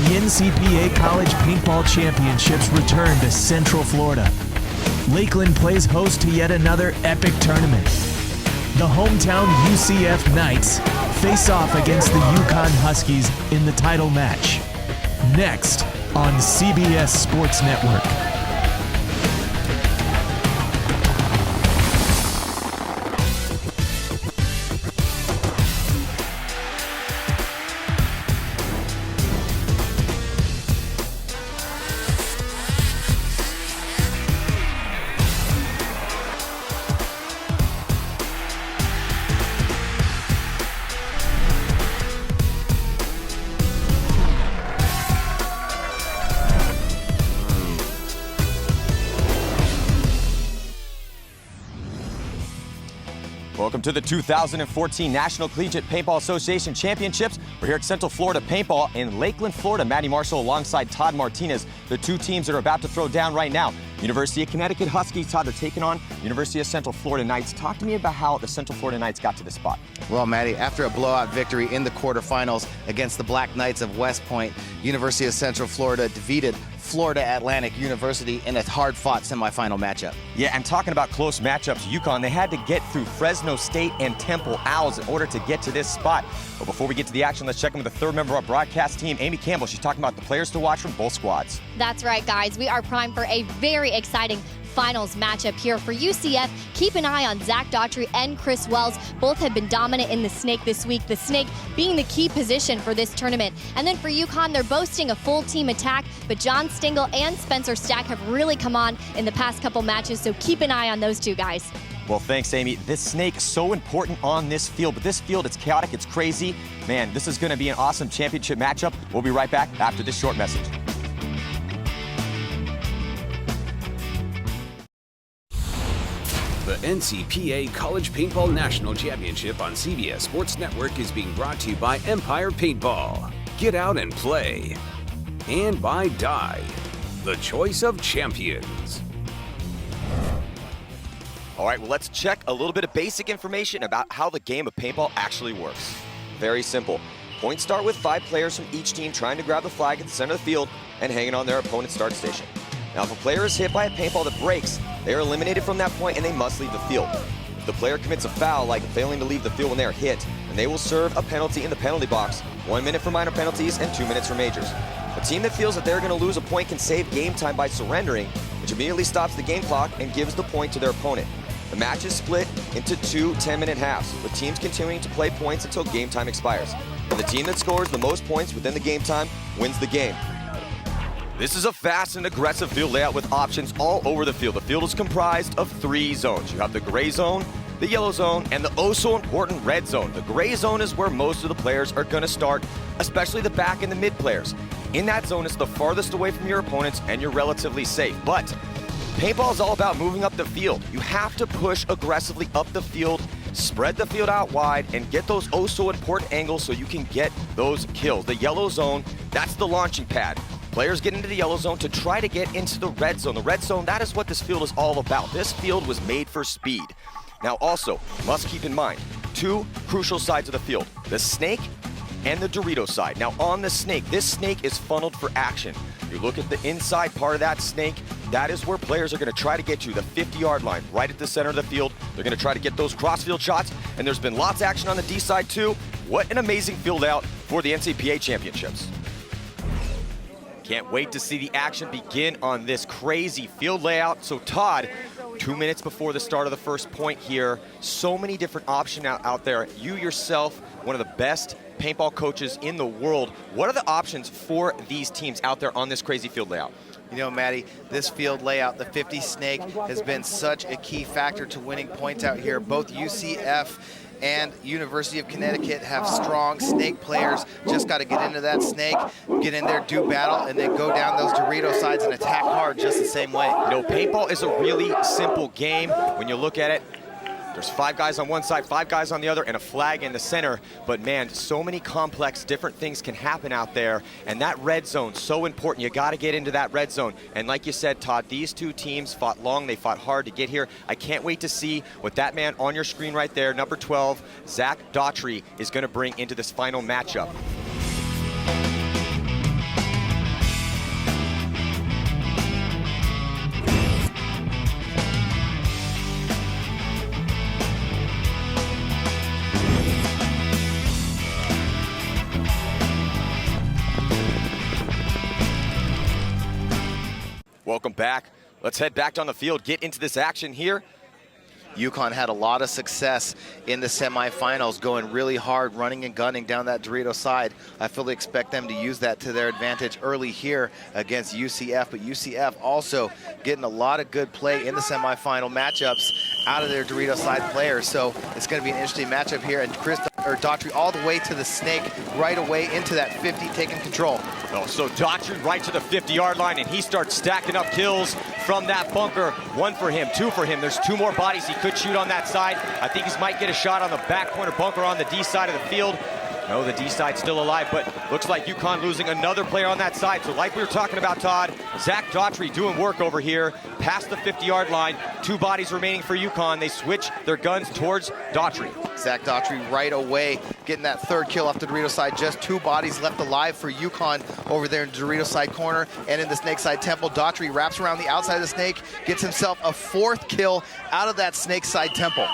The NCPA College Paintball Championships return to Central Florida. Lakeland plays host to yet another epic tournament. The hometown UCF Knights face off against the UConn Huskies in the title match. Next on CBS Sports Network. Welcome to the 2014 National Collegiate Paintball Association Championships. We're here at Central Florida Paintball in Lakeland, Florida. Matty Marshall alongside Todd Martinez, the two teams that are about to throw down right now. University of Connecticut Huskies, Todd, they're taking on University of Central Florida Knights. Talk to me about how the Central Florida Knights got to this spot. Well, Matty, after a blowout victory in the quarterfinals against the Black Knights of West Point, University of Central Florida defeated Florida Atlantic University in a hard-fought semifinal matchup. Yeah, and talking about close matchups, UConn, they had to get through Fresno State and Temple Owls in order to get to this spot. But before we get to the action, let's check in with the third member of our broadcast team, Amy Campbell. She's talking about the players to watch from both squads. That's right, guys. We are primed for a very exciting finals matchup here for UCF. Keep an eye on Zach Daughtry and Chris Wells. Both have been dominant in the snake this week, the snake being the key position for this tournament. And then for UConn, they're boasting a full team attack, but John Stingle and Spencer Stack have really come on in the past couple matches, so keep an eye on those two guys. Well, thanks, Amy. This snake is so important on this field, but this field, it's chaotic, it's crazy. Man, this is going to be an awesome championship matchup. We'll be right back after this short message. The NCPA College Paintball National Championship on CBS Sports Network is being brought to you by Empire Paintball. Get out and play. And by Dye, the choice of champions. All right, well, let's check a little bit of basic information about how the game of paintball actually works. Very simple. Points start with 5 players from each team trying to grab the flag at the center of the field and hanging on their opponent's start station. Now, if a player is hit by a paintball that breaks, they are eliminated from that point and they must leave the field. If the player commits a foul, like failing to leave the field when they are hit, then they will serve a penalty in the penalty box, 1 minute for minor penalties and 2 minutes for majors. A team that feels that they're going to lose a point can save game time by surrendering, which immediately stops the game clock and gives the point to their opponent. The match is split into 2 10-minute halves, with teams continuing to play points until game time expires. And the team that scores the most points within the game time wins the game. This is a fast and aggressive field layout with options all over the field. The field is comprised of 3 zones. You have the gray zone, the yellow zone, and the oh-so-important red zone. The gray zone is where most of the players are going to start, especially the back and the mid players. In that zone, it's the farthest away from your opponents, and you're relatively safe. But paintball is all about moving up the field. You have to push aggressively up the field, spread the field out wide, and get those oh-so-important angles so you can get those kills. The yellow zone, that's the launching pad. Players get into the yellow zone to try to get into the red zone. The red zone, that is what this field is all about. This field was made for speed. Now also, must keep in mind, 2 crucial sides of the field, the snake and the Dorito side. Now on the snake, this snake is funneled for action. You look at the inside part of that snake, that is where players are going to try to get to, the 50-yard line, right at the center of the field. They're going to try to get those cross-field shots, and there's been lots of action on the D side too. What an amazing field layout for the NCPA Championships. Can't wait to see the action begin on this crazy field layout. So Todd, 2 minutes before the start of the first point here, so many different options out there. You yourself, one of the best paintball coaches in the world. What are the options for these teams out there on this crazy field layout? You know, Matty, this field layout, the 50 snake, has been such a key factor to winning points out here. Both UCF and University of Connecticut have strong snake players. Just got to get into that snake, get in there, do battle, and then go down those Dorito sides and attack hard just the same way. You know, paintball is a really simple game when you look at it. There's 5 guys on one side, 5 guys on the other, and a flag in the center. But man, so many complex, different things can happen out there. And that red zone, so important. You got to get into that red zone. And like you said, Todd, these two teams fought long. They fought hard to get here. I can't wait to see what that man on your screen right there, number 12, Zach Daughtry, is going to bring into this final matchup. Welcome back. Let's head back down the field, get into this action here. UConn had a lot of success in the semifinals, going really hard, running and gunning down that Dorito side. I fully expect them to use that to their advantage early here against UCF, but UCF also getting a lot of good play in the semifinal matchups out of their Dorito side players. So it's going to be an interesting matchup here, and Daughtry all the way to the snake, right away into that 50, taking control. Oh, so Daughtry right to the 50-yard line, and he starts stacking up kills from that bunker. 1 for him, 2 for him. There's 2 more bodies he could shoot on that side. I think he might get a shot on the back corner bunker on the D side of the field. No, the D side's still alive, but looks like UConn losing another player on that side. So like we were talking about, Todd, Zach Daughtry doing work over here past the 50-yard line. 2 bodies remaining for UConn. They switch their guns towards Daughtry. Zach Daughtry right away getting that 3rd kill off the Dorito side. Just 2 bodies left alive for UConn over there in the Dorito side corner and in the snake side temple. Daughtry wraps around the outside of the snake, gets himself a 4th kill out of that snake side temple.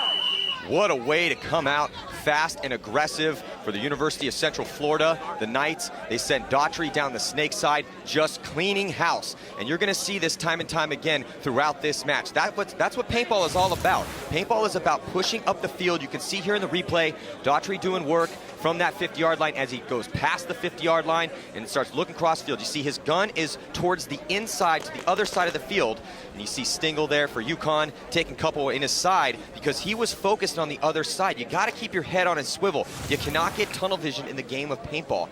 What a way to come out fast and aggressive for the University of Central Florida. The Knights, they sent Daughtry down the snake side, just cleaning house. And you're gonna see this time and time again throughout this match. That's what paintball is all about. Paintball is about pushing up the field. You can see here in the replay, Daughtry doing work from that 50-yard line as he goes past the 50-yard line and starts looking cross field. You see his gun is towards the inside to the other side of the field. And you see Stingle there for UConn taking a couple in his side because he was focused on the other side. You gotta keep your head on a swivel. You cannot get tunnel vision in the game of paintball.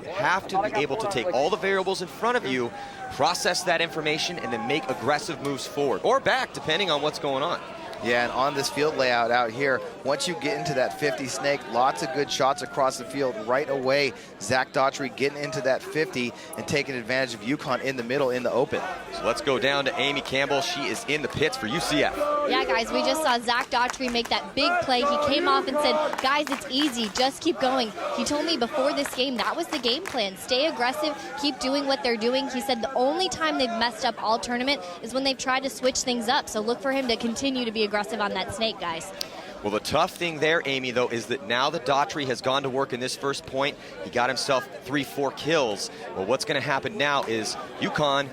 You have to be able to take all the variables in front of you, process that information, and then make aggressive moves forward or back, depending on what's going on. Yeah, and on this field layout out here, once you get into that 50 snake, lots of good shots across the field right away. Zach Daughtry getting into that 50 and taking advantage of UConn in the middle in the open. So let's go down to Amy Campbell. She is in the pits for UCF. Yeah, guys, we just saw Zach Daughtry make that big play. He came off and said, guys, it's easy, just keep going. He told me before this game that was the game plan. Stay aggressive, keep doing what they're doing. He said the only time they've messed up all tournament is when they've tried to switch things up. So look for him to continue to be aggressive on that snake, guys. Well, the tough thing there, Amy, though, is that now that Daughtry has gone to work in this first point, he got himself 3-4 kills. Well, what's going to happen now is UConn,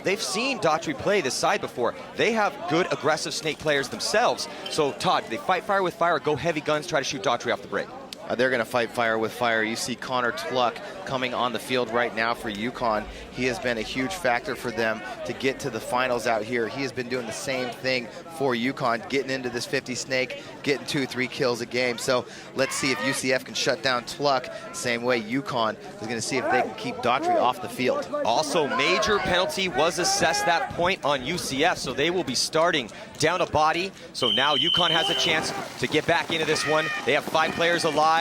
they've seen Daughtry play this side before. They have good, aggressive snake players themselves. So, Todd, they fight fire with fire, go heavy guns, try to shoot Daughtry off the break. They're going to fight fire with fire. You see Connor Tluck coming on the field right now for UConn. He has been a huge factor for them to get to the finals out here. He has been doing the same thing for UConn, getting into this 50 snake, getting 2-3 kills a game. So let's see if UCF can shut down Tluck. Same way UConn is going to see if they can keep Daughtry off the field. Also, major penalty was assessed that point on UCF, so they will be starting down a body. So now UConn has a chance to get back into this one. They have 5 players alive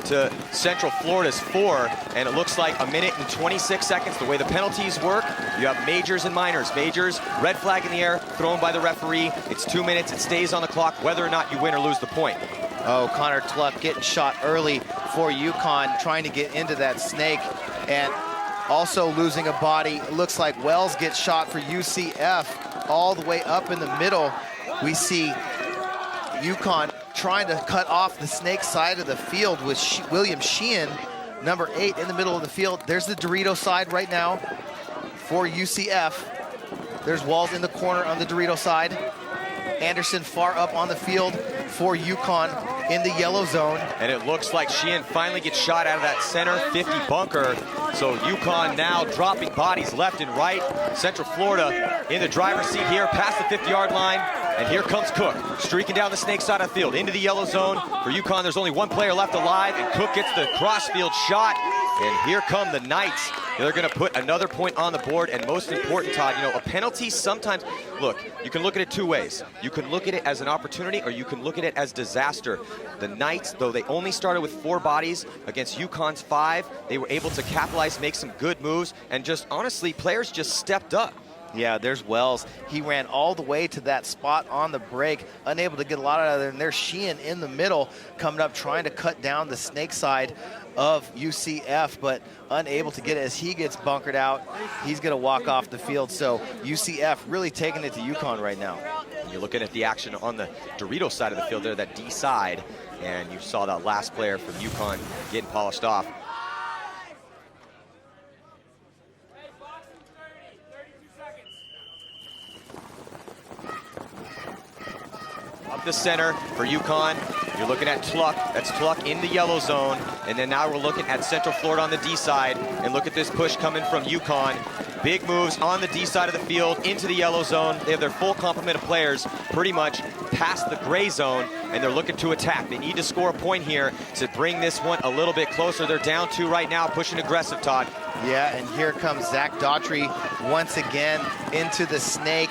to Central Florida's 4, and it looks like 1 minute and 26 seconds. The way the penalties work, you have majors and minors. Majors, red flag in the air, thrown by the referee. It's 2 minutes, it stays on the clock, whether or not you win or lose the point. Oh, Connor Tluck getting shot early for UConn, trying to get into that snake, and also losing a body. It looks like Wells gets shot for UCF all the way up in the middle. We see UConn trying to cut off the snake side of the field with William Sheehan, number 8 in the middle of the field. There's the Dorito side right now for UCF. There's Walls in the corner on the Dorito side. Anderson far up on the field for UConn in the yellow zone. And it looks like Sheehan finally gets shot out of that center 50 bunker. So UConn now dropping bodies left and right. Central Florida in the driver's seat here past the 50-yard line. And here comes Cook, streaking down the snake side of the field into the yellow zone. For UConn, there's only 1 player left alive, and Cook gets the crossfield shot. And here come the Knights. They're going to put another point on the board, and most important, Todd, a penalty sometimes, look, you can look at it 2 ways. You can look at it as an opportunity, or you can look at it as disaster. The Knights, though they only started with 4 bodies against UConn's 5, they were able to capitalize, make some good moves, and just honestly, players just stepped up. Yeah, there's Wells. He ran all the way to that spot on the break, unable to get a lot out of there. And there's Sheehan in the middle, coming up, trying to cut down the snake side of UCF, but unable to get it as he gets bunkered out. He's going to walk off the field. So UCF really taking it to UConn right now. And you're looking at the action on the Dorito side of the field there, that D side, and you saw that last player from UConn getting polished off. the center for UConn. You're looking at Tluck. That's Tluck in the yellow zone. And then now we're looking at Central Florida on the D side. And look at this push coming from UConn. Big moves on the D side of the field into the yellow zone. They have their full complement of players pretty much past the gray zone, and they're looking to attack. They need to score a point here to bring this one a little bit closer. They're down 2 right now, pushing aggressive, Todd. Yeah, and here comes Zach Daughtry once again into the snake.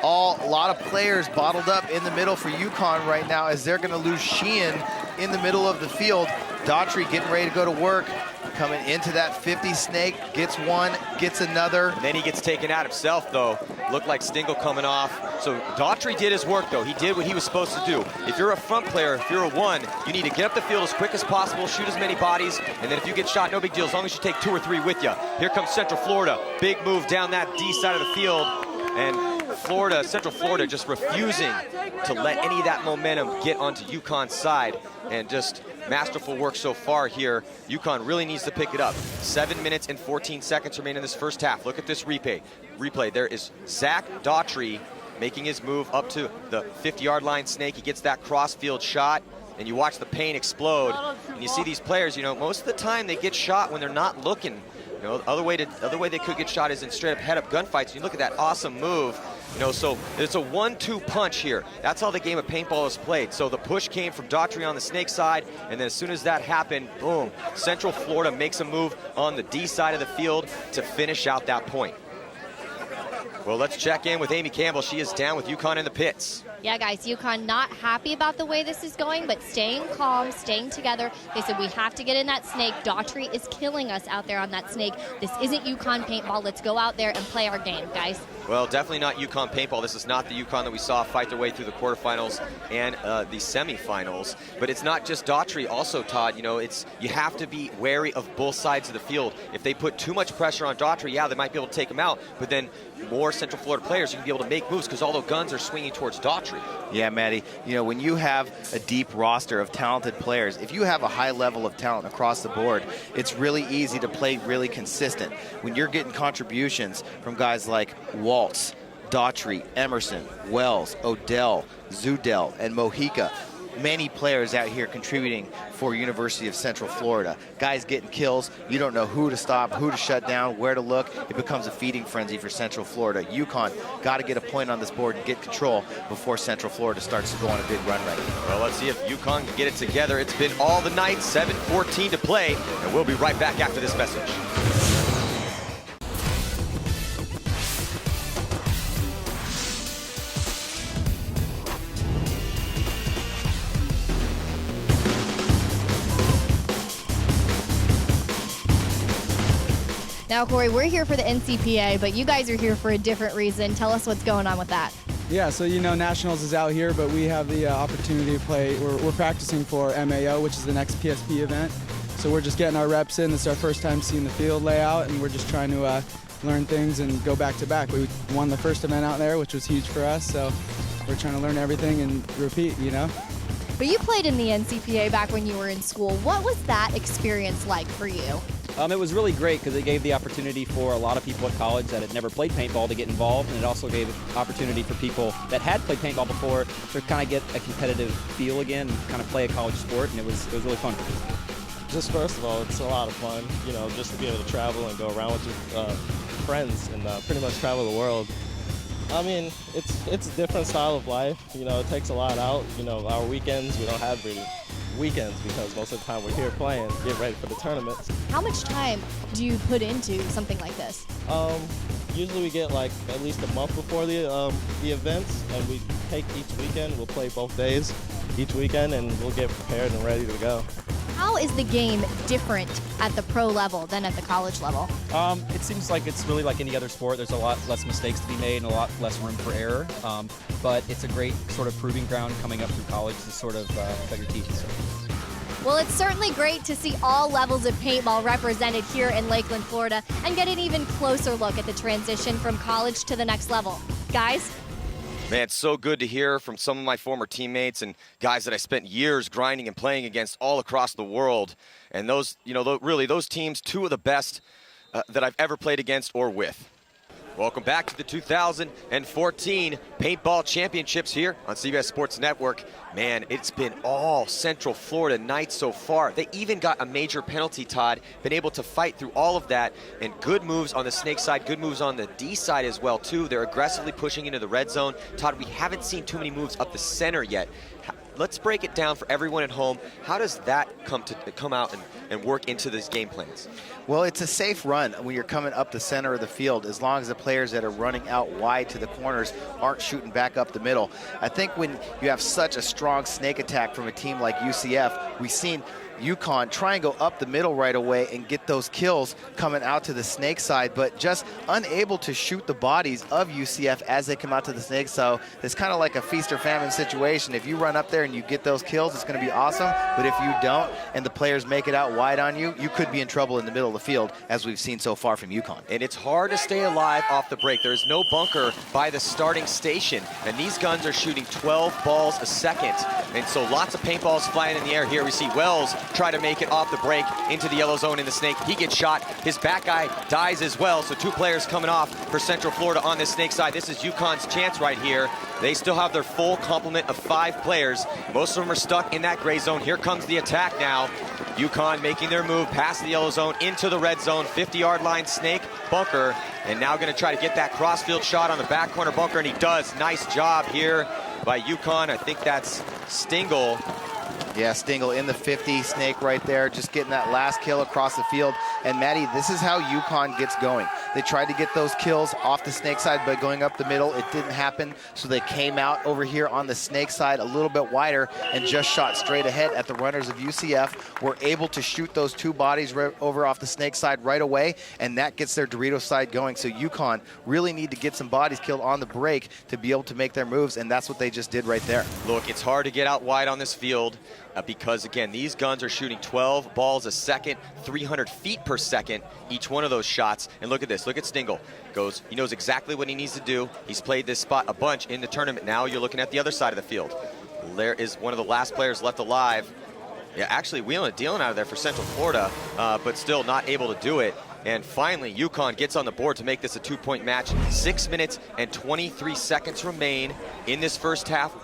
A lot of players bottled up in the middle for UConn right now as they're going to lose Sheehan in the middle of the field. Daughtry getting ready to go to work, coming into that 50 snake, gets one, gets another. And then he gets taken out himself, though. Looked like Stingle coming off. So Daughtry did his work, though. He did what he was supposed to do. If you're a front player, if you're a 1, you need to get up the field as quick as possible, shoot as many bodies, and then if you get shot, no big deal, as long as you take 2 or 3 with you. Here comes Central Florida. Big move down that D side of the field. And Central Florida just refusing to let any of that momentum get onto UConn's side, and just masterful work so far here. UConn really needs to pick it up. 7 minutes and 14 seconds remain in this first half. Look at this replay. There is Zach Daughtry making his move up to the 50-yard line snake. He gets that cross-field shot, and you watch the paint explode. And you see these players, most of the time they get shot when they're not looking. Other way they could get shot is in straight-up head-up gunfights. And you look at that awesome move. So it's a 1-2 punch here. That's how the game of paintball is played. So the push came from Daughtry on the snake side, and then as soon as that happened, boom, Central Florida makes a move on the D side of the field to finish out that point. Well, let's check in with Amy Campbell. She is down with UConn in the pits. Yeah, guys, UConn not happy about the way this is going, but staying calm, staying together. They said, we have to get in that snake. Daughtry is killing us out there on that snake. This isn't UConn paintball. Let's go out there and play our game, guys. Well, definitely not UConn paintball. This is not the UConn that we saw fight their way through the quarterfinals and the semifinals. But it's not just Daughtry. Also, Todd, you have to be wary of both sides of the field. If they put too much pressure on Daughtry, yeah, they might be able to take him out. But then more Central Florida players, you can be able to make moves because all the guns are swinging towards Daughtry. Yeah, Matty, when you have a deep roster of talented players, if you have a high level of talent across the board, it's really easy to play really consistent. When you're getting contributions from guys like Waltz, Daughtry, Emerson, Wells, Odell, Zudell, and Mojica, many players out here contributing for University of Central Florida. Guys getting kills. You don't know who to stop, who to shut down, where to look. It becomes a feeding frenzy for Central Florida. UConn got to get a point on this board and get control before Central Florida starts to go on a big run right now. Well, let's see if UConn can get it together. It's been all the night, 7:14 to play, and we'll be right back after this message. Now, Corey, we're here for the NCPA, but you guys are here for a different reason. Tell us what's going on with that. Yeah, so Nationals is out here, but we have the opportunity to play. We're practicing for MAO, which is the next PSP event. So we're just getting our reps in. This is our first time seeing the field layout, and we're just trying to learn things and go back to back. We won the first event out there, which was huge for us, so we're trying to learn everything and repeat, But you played in the NCPA back when you were in school. What was that experience like for you? It was really great because it gave the opportunity for a lot of people at college that had never played paintball to get involved, and it also gave opportunity for people that had played paintball before to kind of get a competitive feel again and kind of play a college sport, and it was really fun. Just first of all, it's a lot of fun, just to be able to travel and go around with your friends and pretty much travel the world. I mean, it's a different style of life. It takes a lot out. Our weekends, we don't have really weekends because most of the time we're here playing, get ready for the tournaments. How much time do you put into something like this? Usually we get like at least a month before the events, and we take each weekend. We'll play both days each weekend, and we'll get prepared and ready to go. How is the game different at the pro level than at the college level? It seems like it's really like any other sport. There's a lot less mistakes to be made and a lot less room for error. But it's a great sort of proving ground coming up through college to sort of cut your teeth. Well, it's certainly great to see all levels of paintball represented here in Lakeland, Florida, and get an even closer look at the transition from college to the next level. Guys? Man, it's so good to hear from some of my former teammates and guys that I spent years grinding and playing against all across the world. And those, really, those teams, two of the best that I've ever played against or with. Welcome back to the 2014 Paintball Championships here on CBS Sports Network. Man, it's been all Central Florida night so far. They even got a major penalty, Todd. Been able to fight through all of that, and good moves on the Snake side, good moves on the D side as well, too. They're aggressively pushing into the red zone. Todd, we haven't seen too many moves up the center yet. Let's break it down for everyone at home. How does that come out and work into these game plans? Well, it's a safe run when you're coming up the center of the field, as long as the players that are running out wide to the corners aren't shooting back up the middle. I think when you have such a strong snake attack from a team like UCF, we've seen UConn try and go up the middle right away and get those kills coming out to the snake side, but just unable to shoot the bodies of UCF as they come out to the snake. So it's kind of like a feast or famine situation. If you run up there and you get those kills, it's going to be awesome. But if you don't and the players make it out wide on you, you could be in trouble in the middle of the field, as we've seen so far from UConn. And it's hard to stay alive off the break. There's no bunker by the starting station, and these guns are shooting 12 balls a second. And so lots of paintballs flying in the air here. We see Wells try to make it off the break into the yellow zone in the snake. He gets shot. His back guy dies as well. So two players coming off for Central Florida on this snake side. This is UConn's chance right here. They still have their full complement of 5 players. Most of them are stuck in that gray zone. Here comes the attack now. UConn making their move past the yellow zone into the red zone. 50-yard line snake bunker. And now going to try to get that crossfield shot on the back corner bunker, and he does. Nice job here by UConn. I think that's Stingle. Yeah, Stingle in the 50, snake right there, just getting that last kill across the field. And Matty, this is how UConn gets going. They tried to get those kills off the snake side by going up the middle. It didn't happen, so they came out over here on the snake side a little bit wider and just shot straight ahead at the runners of UCF. Were able to shoot those 2 bodies right over off the snake side right away, and that gets their Dorito side going. So UConn really need to get some bodies killed on the break to be able to make their moves, and that's what they just did right there. Look, it's hard to get out wide on this field. Because, again, these guns are shooting 12 balls a second, 300 feet per second, each one of those shots. And look at this. Look at Stingle. He knows exactly what he needs to do. He's played this spot a bunch in the tournament. Now you're looking at the other side of the field. There is one of the last players left alive. Yeah, actually wheeling and dealing out of there for Central Florida, but still not able to do it. And finally, UConn gets on the board to make this a 2-point match. 6 minutes and 23 seconds remain in this first half.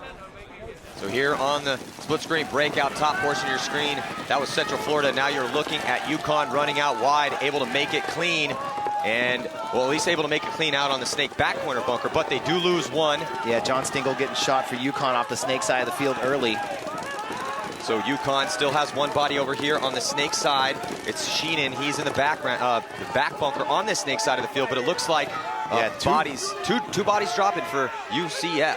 So here on the split screen breakout top portion of your screen, that was Central Florida. Now you're looking at UConn running out wide, able to make it clean. And, well, at least able to make it clean out on the snake back corner bunker, but they do lose one. Yeah, John Stingle getting shot for UConn off the snake side of the field early. So UConn still has one body over here on the snake side. It's Sheenan. He's in the background, the back bunker on the snake side of the field, but it looks like two bodies dropping for UCF.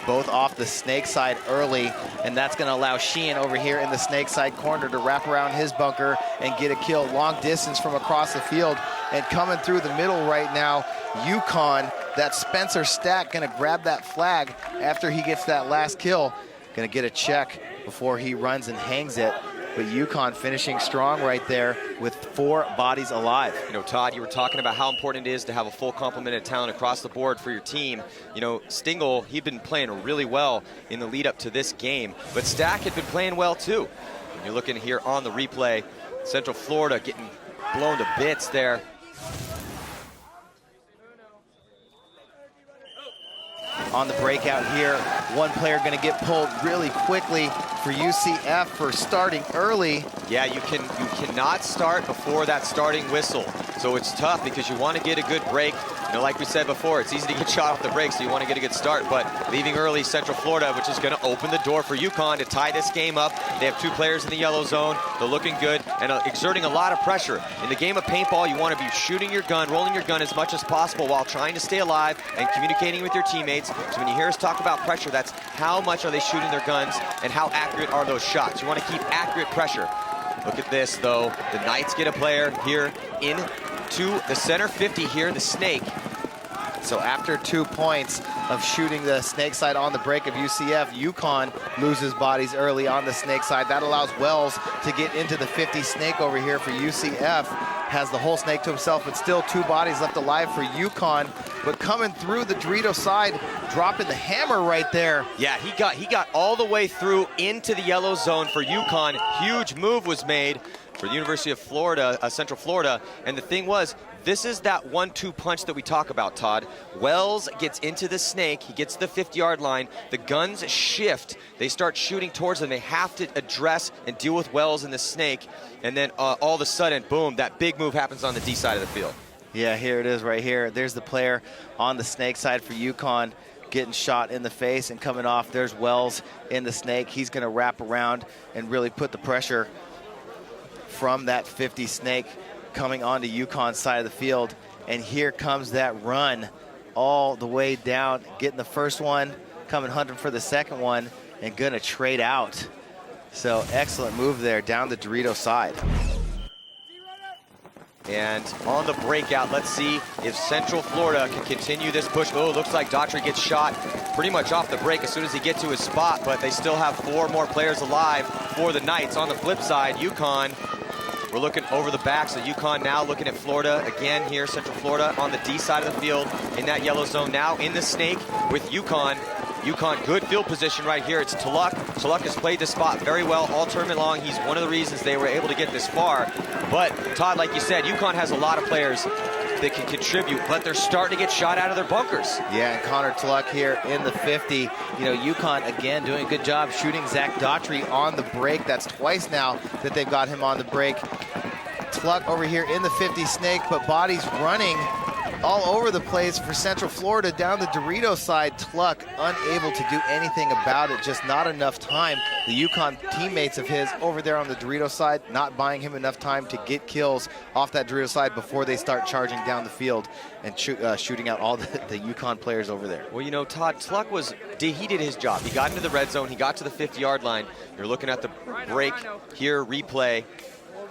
Both off the snake side early, and that's going to allow Sheehan over here in the snake side corner to wrap around his bunker and get a kill long distance from across the field. And coming through the middle right now, UConn, that Spencer Stack going to grab that flag after he gets that last kill. Going to get a check before he runs and hangs it. But UConn finishing strong right there with 4 bodies alive. You know, Todd, you were talking about how important it is to have a full complement of talent across the board for your team. You know, Stingle, he'd been playing really well in the lead up to this game, but Stack had been playing well too. And you're looking here on the replay, Central Florida getting blown to bits there. On the breakout here, one player going to get pulled really quickly for UCF for starting early. Yeah, you cannot start before that starting whistle. So it's tough because you want to get a good break. You know, like we said before, it's easy to get shot off the break, so you want to get a good start. But leaving early, Central Florida, which is going to open the door for UConn to tie this game up. They have 2 players in the yellow zone. They're looking good and exerting a lot of pressure. In the game of paintball, you want to be shooting your gun, rolling your gun as much as possible while trying to stay alive and communicating with your teammates. So when you hear us talk about pressure, that's how much are they shooting their guns and how accurate are those shots. You want to keep accurate pressure. Look at this, though. The Knights get a player here into the center 50 here, the snake. So after 2 points of shooting the snake side on the break of UCF, UConn loses bodies early on the snake side. That allows Wells to get into the 50 snake over here for UCF. Has the whole snake to himself, but still 2 bodies left alive for UConn. But coming through the Dorito side, dropping the hammer right there. Yeah, he got all the way through into the yellow zone for UConn. Huge move was made. for the University of Florida, Central Florida. And the thing was, this is that 1-2 punch that we talk about, Todd. Wells gets into the snake. He gets to the 50-yard line. The guns shift. They start shooting towards them. They have to address and deal with Wells and the snake. And then all of a sudden, boom, that big move happens on the D side of the field. Yeah, here it is right here. There's the player on the snake side for UConn getting shot in the face and coming off. There's Wells in the snake. He's going to wrap around and really put the pressure from that 50 snake coming onto UConn's side of the field. And here comes that run all the way down, getting the first one, coming hunting for the second one, and gonna trade out. So excellent move there down the Dorito side. And on the breakout, let's see if Central Florida can continue this push. Oh, looks like Daughtry gets shot pretty much off the break as soon as he gets to his spot, but they still have 4 more players alive for the Knights. On the flip side, UConn, we're looking over the backs of UConn now, looking at Florida again here, Central Florida on the D side of the field in that yellow zone now in the snake with UConn. UConn, good field position right here. It's Tulloch. Tulloch has played this spot very well all tournament long. He's one of the reasons they were able to get this far. But Todd, like you said, UConn has a lot of players that can contribute, but they're starting to get shot out of their bunkers. Yeah, and Connor Tulloch here in the 50. You know, UConn, again, doing a good job shooting Zach Daughtry on the break. That's twice now that they've got him on the break. Tulloch over here in the 50 snake, but bodies running all over the place for Central Florida down the Dorito side. Tulloch unable to do anything about it, just not enough time. The UConn teammates of his over there on the Dorito side not buying him enough time to get kills off that Dorito side before they start charging down the field and shooting out all the UConn players over there. Well, you know, Todd, Tulloch he did his job. He got into the red zone. He got to the 50-yard line. You're looking at the break here, replay.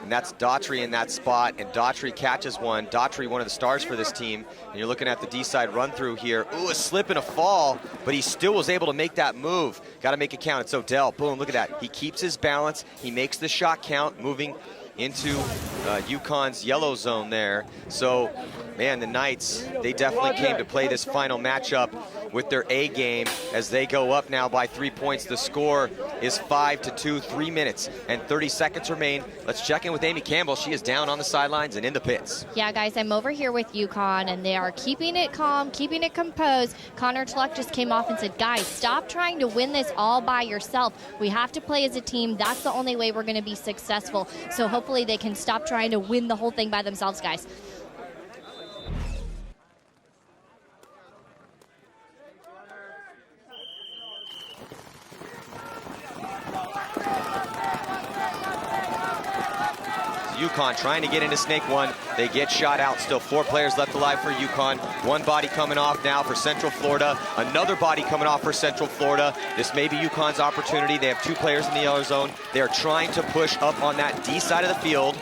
And that's Daughtry in that spot, and Daughtry catches one. Daughtry, one of the stars for this team. And you're looking at the D-side run through here. Ooh, a slip and a fall, but he still was able to make that move. Got to make it count. It's Odell. Boom, look at that. He keeps his balance. He makes the shot count, moving into UConn's yellow zone there. So, man, the Knights, they definitely came to play this final matchup with their A game as they go up now by 3 points. The score is 5-2, 3 minutes and 30 seconds remain. Let's check in with Amy Campbell. She is down on the sidelines and in the pits. Yeah, guys, I'm over here with UConn, and they are keeping it calm, keeping it composed. Connor Tulloch just came off and said, guys, stop trying to win this all by yourself. We have to play as a team. That's the only way we're going to be successful. So hopefully they can stop trying to win the whole thing by themselves, guys. UConn trying to get into snake one. They get shot out. Still 4 players left alive for UConn. 1 body coming off now for Central Florida. Another body coming off for Central Florida. This may be UConn's opportunity. They have 2 players in the yellow zone. They are trying to push up on that D side of the field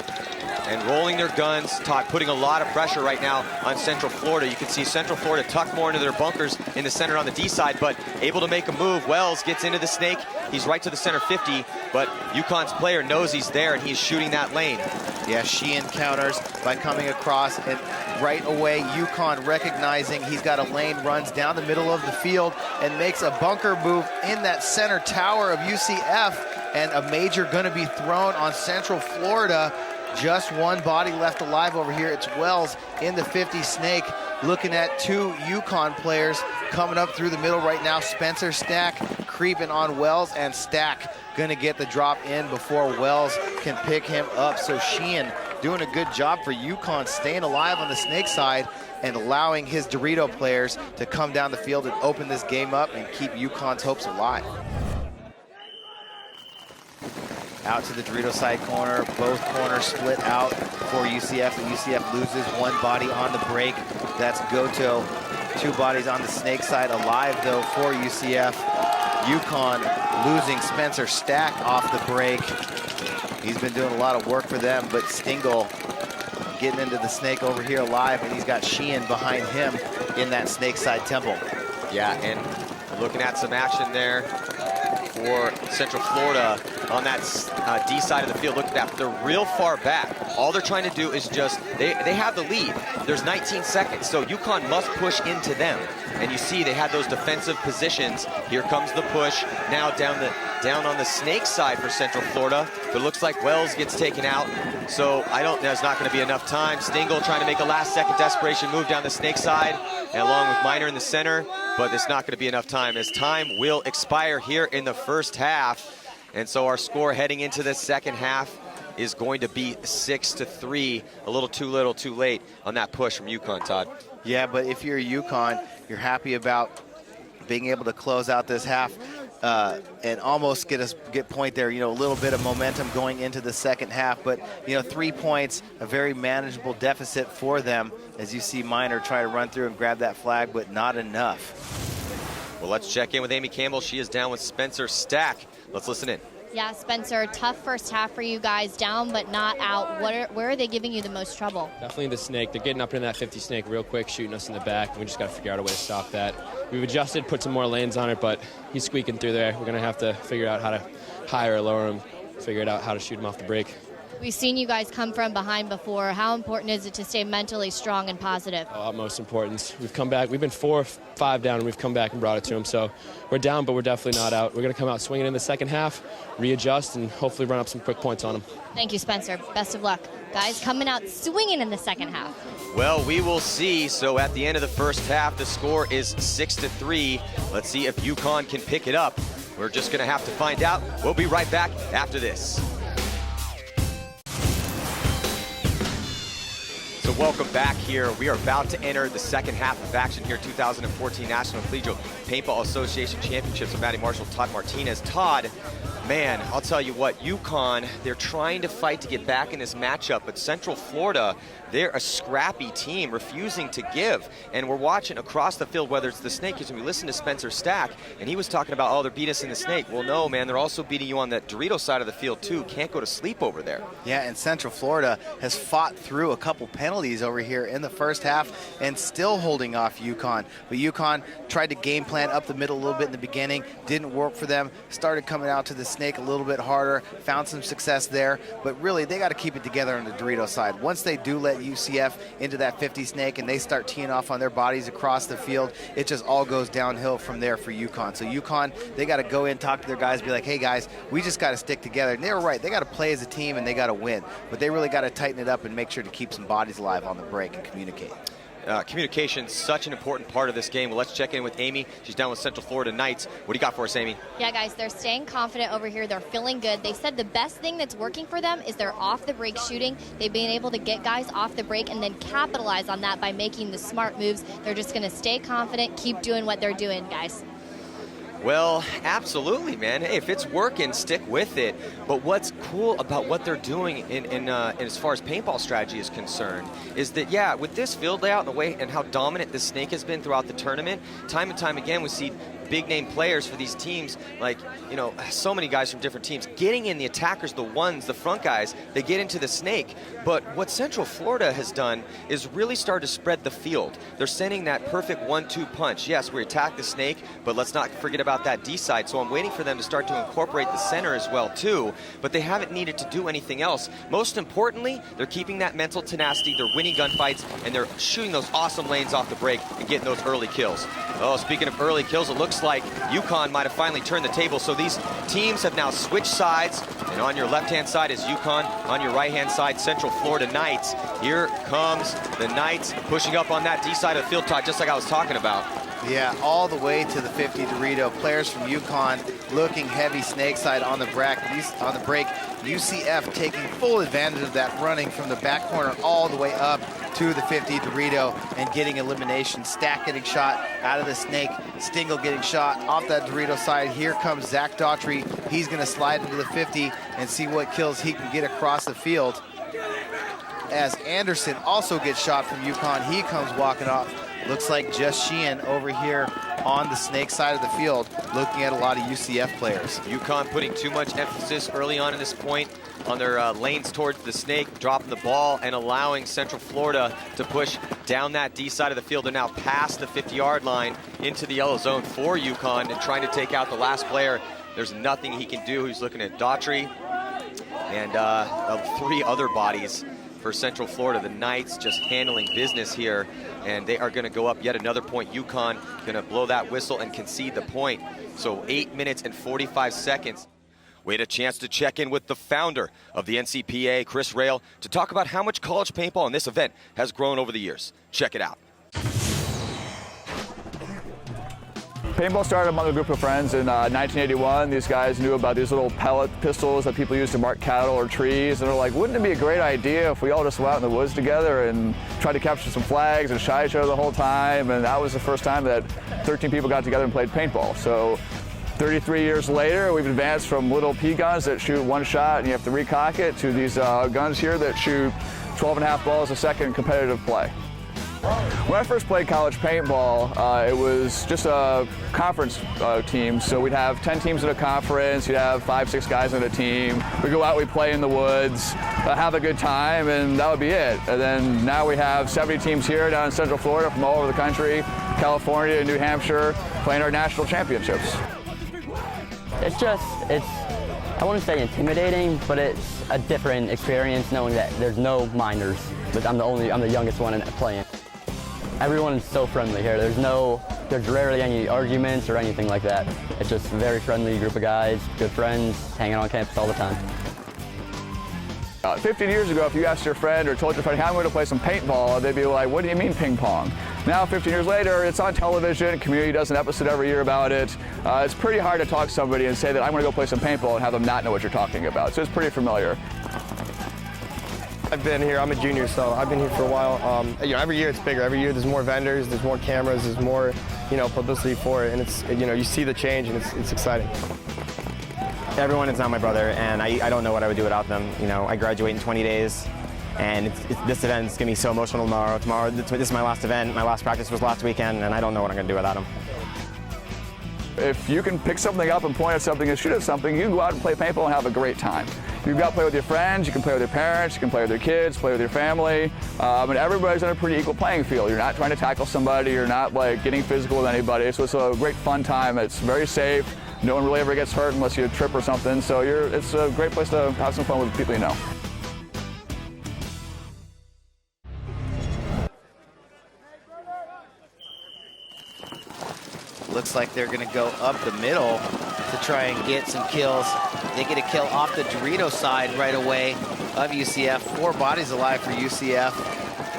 and rolling their guns. Todd, putting a lot of pressure right now on Central Florida. You can see Central Florida tucked more into their bunkers in the center on the D side, but able to make a move. Wells gets into the snake. He's right to the center 50, but UConn's player knows he's there and he's shooting that lane. Yeah, Sheehan counters by coming across, and right away UConn recognizing he's got a lane, runs down the middle of the field and makes a bunker move in that center tower of UCF, and a major gonna be thrown on Central Florida. Just 1 body left alive over here. It's Wells in the 50 snake, looking at 2 UConn players coming up through the middle right now. Spencer Stack creeping on Wells, and Stack gonna get the drop in before Wells can pick him up. So Sheehan doing a good job for UConn, staying alive on the snake side and allowing his Dorito players to come down the field and open this game up and keep UConn's hopes alive. Out to the Dorito side corner. Both corners split out for UCF, and UCF loses 1 body on the break. That's Goto. 2 bodies on the snake side alive, though, for UCF. UConn losing Spencer Stack off the break. He's been doing a lot of work for them, but Stingle getting into the snake over here alive, and he's got Sheehan behind him in that snake side temple. Yeah, and we're looking at some action there for Central Florida on that D side of the field. Look at that. They're real far back. All they're trying to do is just, they have the lead. There's 19 seconds, so UConn must push into them. And you see they had those defensive positions. Here comes the push. Now down on the snake side for Central Florida. but it looks like Wells gets taken out. So there's not going to be enough time. Stingle trying to make a last-second desperation move down the snake side, and along with Miner in the center, but it's not going to be enough time, as time will expire here in the first half. And so our score heading into the second half is going to be 6-3. A little too late on that push from UConn, Todd. Yeah, but if you're UConn, you're happy about being able to close out this half and almost get point there, a little bit of momentum going into the second half. But, 3 points, a very manageable deficit for them, as you see Miner try to run through and grab that flag, but not enough. Well, let's check in with Amy Campbell. She is down with Spencer Stack. Let's listen in. Yeah, Spencer, tough first half for you guys, down but not out. Where are they giving you the most trouble? Definitely the snake. They're getting up in that 50 snake real quick, shooting us in the back. We just got to figure out a way to stop that. We've adjusted, put some more lanes on it, but he's squeaking through there. We're going to have to figure out how to higher or lower him, figure out how to shoot him off the break. We've seen you guys come from behind before. How important is it to stay mentally strong and positive? Utmost importance. We've come back. We've been 4-5 down, and we've come back and brought it to them. So we're down, but we're definitely not out. We're going to come out swinging in the second half, readjust, and hopefully run up some quick points on them. Thank you, Spencer. Best of luck. Guys, coming out swinging in the second half. Well, we will see. So at the end of the first half, the score is 6-3. Let's see if UConn can pick it up. We're just going to have to find out. We'll be right back after this. So welcome back here. We are about to enter the second half of action here, 2014 National Collegiate Paintball Association Championships with Matty Marshall, Todd Martinez. Todd, man, I'll tell you what, UConn, they're trying to fight to get back in this matchup, but Central Florida, they're a scrappy team, refusing to give. And we're watching across the field, whether it's the snake, because we listened to Spencer Stack, and he was talking about, oh, they're beating us in the snake. Well, no, man, they're also beating you on that Dorito side of the field, too. Can't go to sleep over there. Yeah, and Central Florida has fought through a couple penalties over here in the first half and still holding off UConn. But UConn tried to game plan up the middle a little bit in the beginning, didn't work for them, started coming out to the snake a little bit harder, found some success there, but really they got to keep it together on the Dorito side. Once they do let UCF into that 50 snake and they start teeing off on their bodies across the field, it just all goes downhill from there for UConn. So UConn, they got to go in, talk to their guys, be like, hey guys, we just got to stick together. And they were right, they got to play as a team and they got to win, but they really got to tighten it up and make sure to keep some bodies alive on the break and communicate. Communication, such an important part of this game. Well, let's check in with Amy. She's down with Central Florida Knights. What do you got for us, Amy? Yeah, guys, they're staying confident over here. They're feeling good. They said the best thing that's working for them is their off-the-break shooting. They've been able to get guys off the break and then capitalize on that by making the smart moves. They're just going to stay confident, keep doing what they're doing, guys. Well, absolutely, man. Hey, if it's working, stick with it. But what's cool about what they're doing in as far as paintball strategy is concerned is that, yeah, with this field layout and the way and how dominant the snake has been throughout the tournament, time and time again we see big name players for these teams, like, so many guys from different teams getting in, the attackers, the ones, the front guys, they get into the snake. But what Central Florida has done is really start to spread the field. They're sending that perfect 1-2 punch. Yes, we attack the snake, but let's not forget about that D side. So I'm waiting for them to start to incorporate the center as well too, but they haven't needed to do anything else. Most importantly, they're keeping that mental tenacity, they're winning gunfights, and they're shooting those awesome lanes off the break and getting those early kills. Oh, speaking of early kills, it looks like UConn might have finally turned the table. So these teams have now switched sides, and on your left-hand side is UConn, on your right-hand side, Central Florida Knights. Here comes the Knights pushing up on that D side of the field, Todd, just like I was talking about. Yeah, all the way to the 50 Dorito. Players from UConn looking heavy snake side on the break. UCF taking full advantage of that, running from the back corner all the way up to the 50 Dorito and getting elimination. Stack getting shot out of the snake. Stingle getting shot off that Dorito side. Here comes Zach Daughtry. He's going to slide into the 50 and see what kills he can get across the field. As Anderson also gets shot from UConn, he comes walking off. Looks like just Sheehan over here on the snake side of the field, looking at a lot of UCF players. UConn putting too much emphasis early on in this point on their lanes towards the snake, dropping the ball and allowing Central Florida to push down that D side of the field. They're now past the 50-yard line into the yellow zone for UConn and trying to take out the last player. There's nothing he can do. He's looking at Daughtry and 3 other bodies for Central Florida. The Knights just handling business here, and they are going to go up yet another point. UConn going to blow that whistle and concede the point. So 8 minutes and 45 seconds. We had a chance to check in with the founder of the NCPA, Chris Rail, to talk about how much college paintball in this event has grown over the years. Check it out. Paintball started among a group of friends in 1981. These guys knew about these little pellet pistols that people use to mark cattle or trees, and they're like, wouldn't it be a great idea if we all just went out in the woods together and tried to capture some flags and shot each other the whole time? And that was the first time that 13 people got together and played paintball. So 33 years later, we've advanced from little pea guns that shoot one shot and you have to recock it to these guns here that shoot 12.5 balls a second in competitive play. When I first played college paintball, it was just a conference team. So we'd have 10 teams in a conference, you'd have 5-6 guys in a team. We'd go out, we'd play in the woods, have a good time, and that would be it. And then now we have 70 teams here down in Central Florida from all over the country, California and New Hampshire, playing our national championships. I wouldn't say intimidating, but it's a different experience knowing that there's no minors. But I'm the youngest one playing. Everyone's so friendly here. There's rarely any arguments or anything like that. It's just a very friendly group of guys, good friends, hanging on campus all the time. 15 years ago, if you asked your friend or told your friend, hey, I'm going to play some paintball, they'd be like, what do you mean ping pong? Now, 15 years later, it's on television, Community does an episode every year about it. It's pretty hard to talk to somebody and say that I'm going to go play some paintball and have them not know what you're talking about. So it's pretty familiar. I've been here, I'm a junior, so I've been here for a while. Every year it's bigger. Every year there's more vendors, there's more cameras, there's more, publicity for it, and it's, you see the change and it's exciting. Everyone is now my brother, and I don't know what I would do without them. I graduate in 20 days, and this event is going to be so emotional tomorrow. This is my last event. My last practice was last weekend, and I don't know what I'm going to do without them. If you can pick something up and point at something and shoot at something, you can go out and play paintball and have a great time. You've got to play with your friends, you can play with your parents, you can play with your kids, play with your family, and everybody's on a pretty equal playing field. You're not trying to tackle somebody, you're not getting physical with anybody, so it's a great fun time. It's very safe. No one really ever gets hurt unless you trip or something, so it's a great place to have some fun with the people you know. Looks like they're going to go up the middle to try and get some kills. They get a kill off the Dorito side right away of UCF. 4 bodies alive for UCF.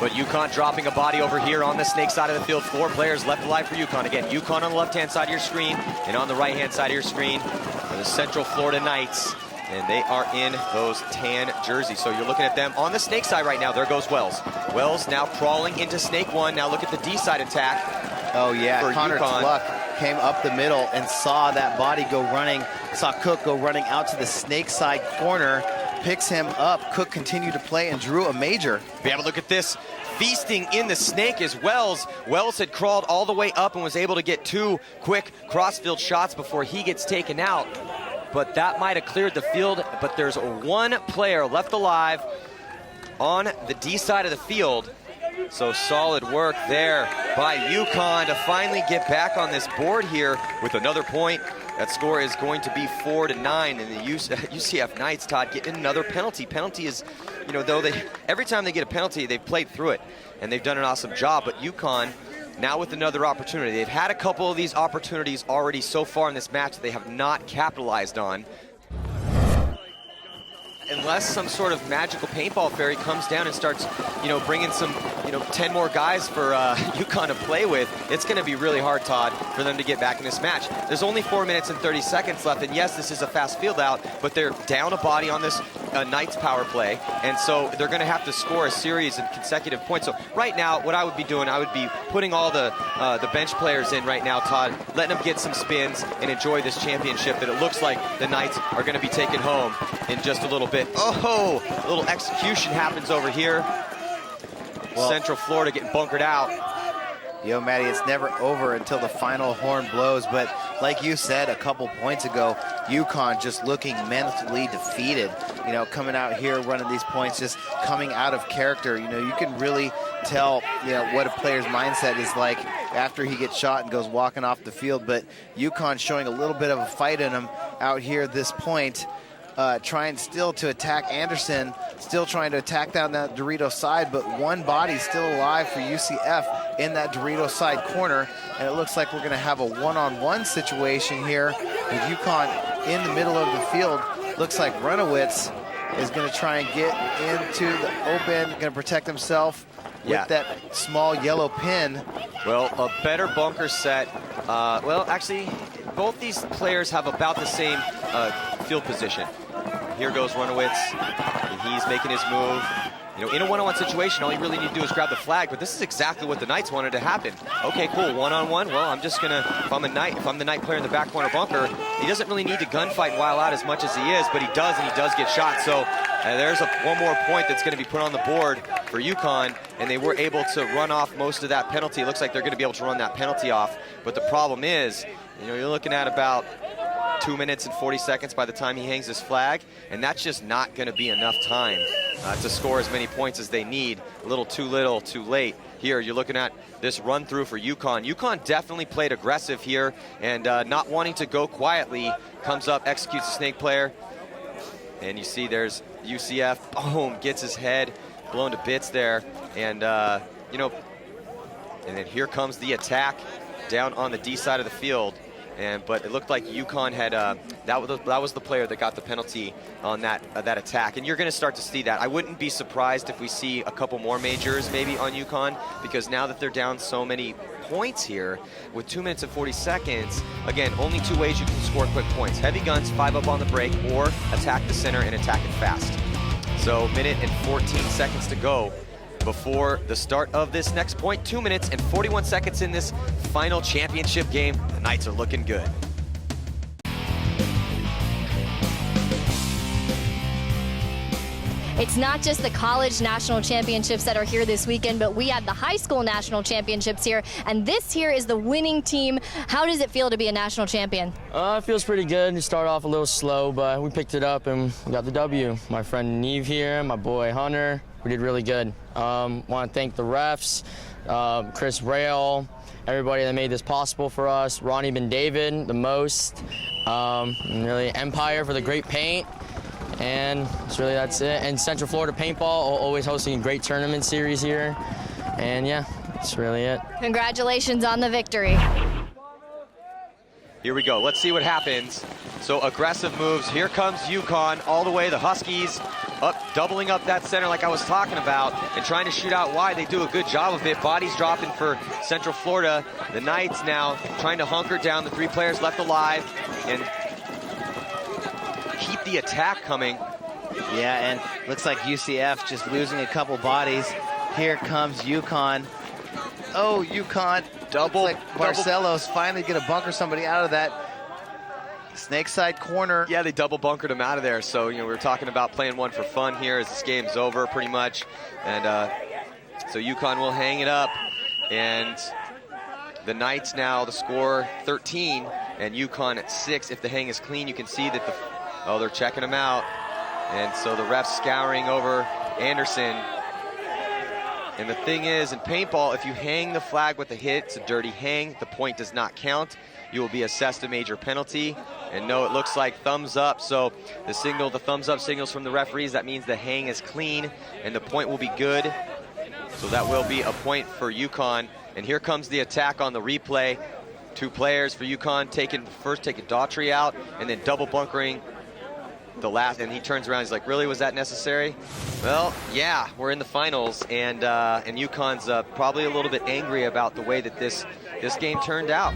But UConn dropping a body over here on the snake side of the field. 4 players left alive for UConn. Again, UConn on the left-hand side of your screen, and on the right-hand side of your screen are the Central Florida Knights. And they are in those tan jerseys. So you're looking at them on the snake side right now. There goes Wells. Wells now crawling into snake 1. Now look at the D side attack. Oh yeah, Connor Cluck came up the middle and saw that body go running, saw Cook go running out to the snake side corner, picks him up. Cook continued to play and drew a major. We have a look at this. Feasting in the snake is Wells. Wells had crawled all the way up and was able to get 2 quick crossfield shots before he gets taken out. But that might have cleared the field, but there's 1 player left alive on the D side of the field. So solid work there by UConn to finally get back on this board here with another point. That score is going to be 4-9, and the UCF Knights, Todd, getting another penalty. Penalty is, though every time they get a penalty, they've played through it, and they've done an awesome job. But UConn, now with another opportunity. They've had a couple of these opportunities already so far in this match that they have not capitalized on. Unless some sort of magical paintball fairy comes down and starts, bringing some, 10 more guys for UConn to play with, it's going to be really hard, Todd, for them to get back in this match. There's only 4 minutes and 30 seconds left, and yes, this is a fast field out, but they're down a body on this Knights power play, and so they're going to have to score a series of consecutive points. So right now, what I would be doing, I would be putting all the bench players in right now, Todd, letting them get some spins and enjoy this championship that it looks like the Knights are going to be taking home in just a little bit. Oh, a little execution happens over here. Well, Central Florida getting bunkered out. Yo, Matty, it's never over until the final horn blows. But like you said a couple points ago, UConn just looking mentally defeated. Coming out here running these points, just coming out of character. You can really tell, what a player's mindset is like after he gets shot and goes walking off the field. But UConn showing a little bit of a fight in him out here at this point. Trying still to attack Anderson, still trying to attack down that Dorito side, but 1 body still alive for UCF in that Dorito side corner, and it looks like we're going to have a one-on-one situation here with UConn in the middle of the field. Looks like Runowitz is going to try and get into the open, going to protect himself with that small yellow pin. Well, a better bunker set. Well, actually, both these players have about the same field position. Here goes Runowitz, and he's making his move. You know, in a one-on-one situation, all you really need to do is grab the flag, but this is exactly what the Knights wanted to happen. Okay, cool, one-on-one. Well, I'm just gonna, if I'm the Knight player in the back corner bunker, he doesn't really need to gunfight Weil out as much as he is, but he does, and he does get shot. So there's one more point that's gonna be put on the board for UConn, and they were able to run off most of that penalty. It looks like they're gonna be able to run that penalty off, but the problem is, you know, you're looking at about 2 minutes and 40 seconds by the time he hangs his flag, and that's just not going to be enough time to score as many points as they need. A little, too late. Here, you're looking at this run through for UConn. UConn definitely played aggressive here, and not wanting to go quietly, comes up, executes the snake player, and you see there's UCF, boom, gets his head blown to bits there, and you know, and then here comes the attack down on the D side of the field. But it looked like UConn had, that was the player that got the penalty on that attack. And you're going to start to see that. I wouldn't be surprised if we see a couple more majors maybe on UConn, because now that they're down so many points here, with 2 minutes and 40 seconds, again, only two ways you can score quick points. Heavy guns, 5 up on the break, or attack the center and attack it fast. So minute and 14 seconds to go before the start of this next point. 2 minutes and 41 seconds in this final championship game. The Knights are looking good. It's not just the college national championships that are here this weekend, but we have the high school national championships here, and this here is the winning team. How does it feel to be a national champion? It feels pretty good. We started off a little slow, but we picked it up and we got the W. My friend Neve here, my boy Hunter, we did really good. Want to thank the refs, Chris Rail, everybody that made this possible for us, Ronnie Ben David, the most, and really Empire for the great paint. And that's it. And Central Florida Paintball, always hosting a great tournament series here. And yeah, that's really it. Congratulations on the victory. Here we go. Let's see what happens. So aggressive moves. Here comes UConn all the way. The Huskies up, doubling up that center like I was talking about, and trying to shoot out wide. They do a good job of it. Bodies dropping for Central Florida. The Knights now trying to hunker down. The 3 players left alive and keep the attack coming. Yeah, and looks like UCF just losing a couple bodies. Here comes UConn. Oh, UConn. Double. Looks like Barcelos finally going to bunker somebody out of that snake side corner. Yeah, they double bunkered him out of there. So, you know, we were talking about playing one for fun here as this game's over pretty much. And so UConn will hang it up. And the Knights now, the score 13, and UConn at 6. If the hang is clean, you can see that they're checking him out. And so the ref's scouring over Anderson. And the thing is, in paintball, if you hang the flag with a hit, it's a dirty hang. The point does not count. You will be assessed a major penalty. And no, it looks like thumbs up. So the thumbs up signals from the referees. That means the hang is clean and the point will be good. So that will be a point for UConn. And here comes the attack on the replay. 2 players for UConn taking Daughtry out and then double bunkering the last, and he turns around, he's like, really, was that necessary? Well, yeah, we're in the finals, and UConn's probably a little bit angry about the way that this game turned out.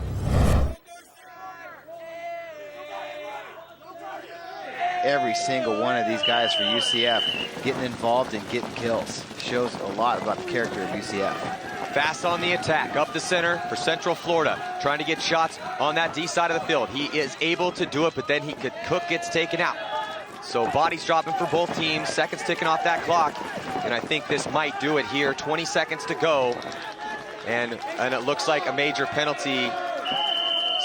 Every single one of these guys for UCF getting involved and getting kills. Shows a lot about the character of UCF. Fast on the attack, up the center for Central Florida, trying to get shots on that D side of the field. He is able to do it, but then Cook gets taken out. So bodies dropping for both teams, seconds ticking off that clock, and I think this might do it here. 20 seconds to go, and it looks like a major penalty.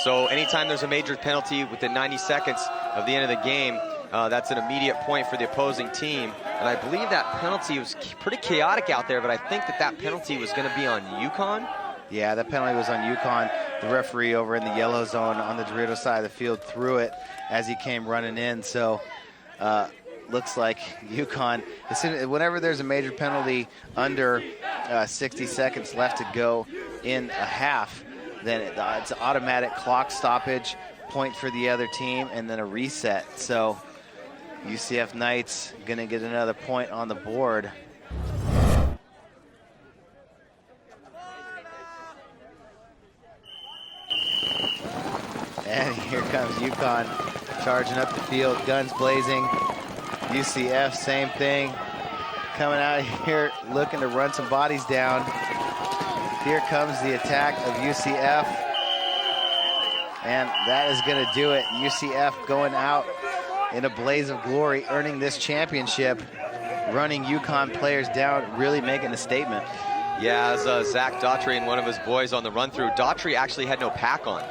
So anytime there's a major penalty within 90 seconds of the end of the game, that's an immediate point for the opposing team. And I believe that penalty was pretty chaotic out there, but I think that penalty was going to be on UConn. Yeah, that penalty was on UConn. The referee over in the yellow zone on the Dorito side of the field threw it as he came running in. So looks like UConn, whenever there's a major penalty under 60 seconds left to go in a half, then it's automatic clock stoppage. point for the other team, and then a reset. So UCF Knights gonna get another point on the board. And here comes UConn charging up the field, guns blazing. UCF, same thing. Coming out here looking to run some bodies down. Here comes the attack of UCF. And that is gonna do it. UCF going out in a blaze of glory, earning this championship, running UConn players down, really making a statement. Yeah, as Zach Daughtry and one of his boys on the run through, Daughtry actually had no pack on.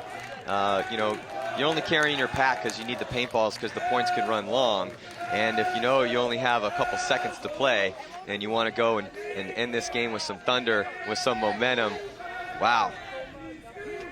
You know, you're only carrying your pack because you need the paintballs because the points can run long. And if you know you only have a couple seconds to play and you want to go and end this game with some thunder, with some momentum, wow.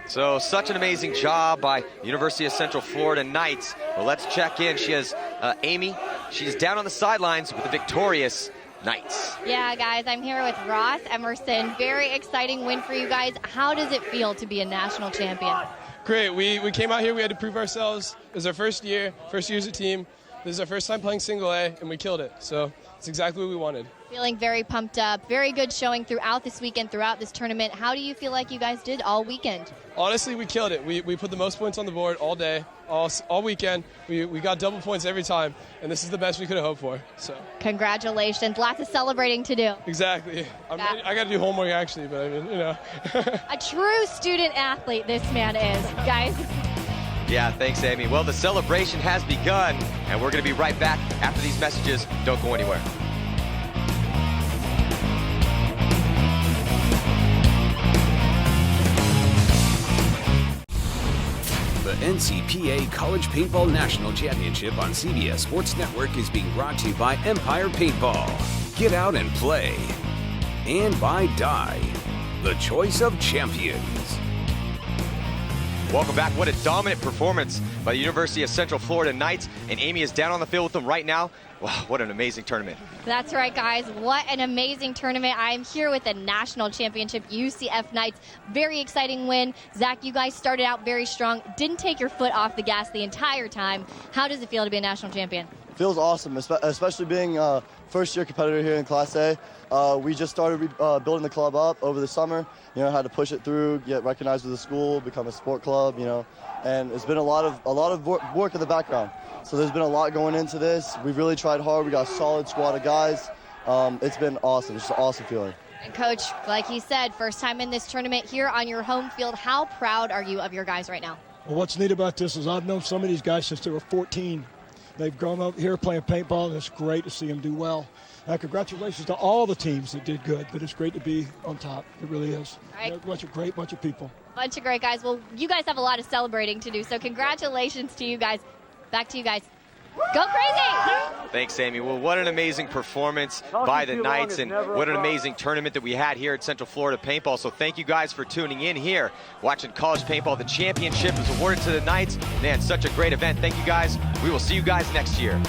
So such an amazing job by University of Central Florida Knights. Well, let's check in. She has Amy. She's down on the sidelines with the victorious Knights. Yeah, guys, I'm here with Ross Emerson. Very exciting win for you guys. How does it feel to be a national champion? Great. We came out here. We had to prove ourselves. It was our first year as a team. This is our first time playing single A, and we killed it. So it's exactly what we wanted. Feeling very pumped up. Very good showing throughout this weekend, throughout this tournament. How do you feel like you guys did all weekend? Honestly, we killed it. We put the most points on the board all day, all weekend. We got double points every time, and this is the best we could have hoped for. So congratulations. Lots of celebrating to do. Exactly. I got to do homework, actually, but I mean, you know. A true student athlete this man is, guys. Yeah, thanks, Amy. Well, the celebration has begun, and we're going to be right back after these messages. Don't go anywhere. The NCPA College Paintball National Championship on CBS Sports Network is being brought to you by Empire Paintball. Get out and play. And by Dye, the choice of champions. Welcome back. What a dominant performance by the University of Central Florida Knights. And Amy is down on the field with them right now. Wow, what an amazing tournament. That's right, guys. What an amazing tournament. I'm here with the national championship UCF Knights. Very exciting win. Zach, you guys started out very strong. Didn't take your foot off the gas the entire time. How does it feel to be a national champion? Feels awesome, especially being a first-year competitor here in Class A. We just started building the club up over the summer. You know, had to push it through, get recognized with the school, become a sport club. You know, and it's been a lot of work in the background. So there's been a lot going into this. We've really tried hard. We got a solid squad of guys. It's been awesome. It's just an awesome feeling. And Coach, like he said, first time in this tournament here on your home field. How proud are you of your guys right now? Well, what's neat about this is I've known some of these guys since they were 14. They've grown up here playing paintball, and it's great to see them do well. And congratulations to all the teams that did good, but it's great to be on top. It really is. Right. A great bunch of people. Bunch of great guys. Well, you guys have a lot of celebrating to do, so congratulations to you guys. Back to you guys. Go crazy! Thanks, Amy. Well, what an amazing performance by the Knights, and what an amazing tournament that we had here at Central Florida Paintball. So thank you guys for tuning in here, watching college paintball. The championship is awarded to the Knights. Man, such a great event. Thank you guys. We will see you guys next year.